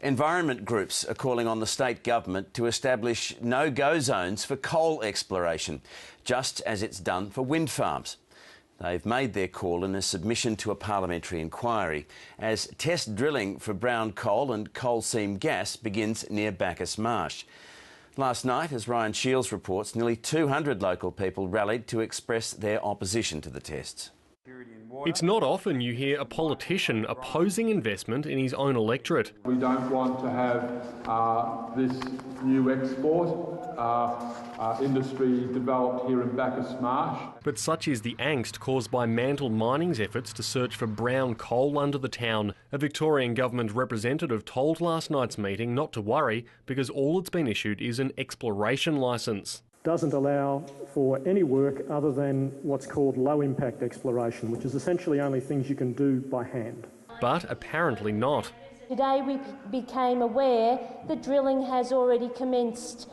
Environment groups are calling on the state government to establish no-go zones for coal exploration, just as it's done for wind farms. They've made their call in a submission to a parliamentary inquiry as test drilling for brown coal and coal seam gas begins near Bacchus Marsh. Last night, as Ryan Shields reports, nearly 200 local people rallied to express their opposition to the tests. It's not often you hear a politician opposing investment in his own electorate. We don't want to have this new export industry developed here in Bacchus Marsh. But such is the angst caused by Mantle Mining's efforts to search for brown coal under the town. A Victorian government representative told last night's meeting not to worry because all that's been issued is an exploration licence. Doesn't allow for any work other than what's called low-impact exploration, which is essentially only things you can do by hand. But apparently not. Today we became aware that drilling has already commenced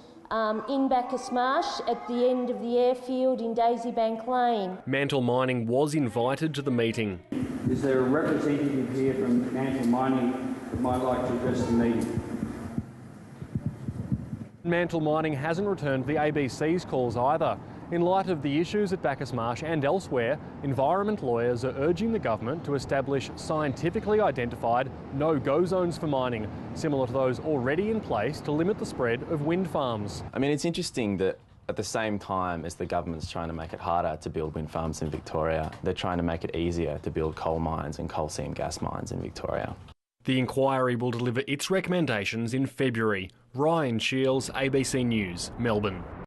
in Bacchus Marsh at the end of the airfield in Daisybank Lane. Mantle Mining was invited to the meeting. Is there a representative here from Mantle Mining that might like to address the meeting? Mantle Mining hasn't returned the ABC's calls either. In light of the issues at Bacchus Marsh and elsewhere, environment lawyers are urging the government to establish scientifically identified no-go zones for mining, similar to those already in place to limit the spread of wind farms. I mean, it's interesting that at the same time as the government's trying to make it harder to build wind farms in Victoria, they're trying to make it easier to build coal mines and coal seam gas mines in Victoria. The inquiry will deliver its recommendations in February. Ryan Shields, ABC News, Melbourne.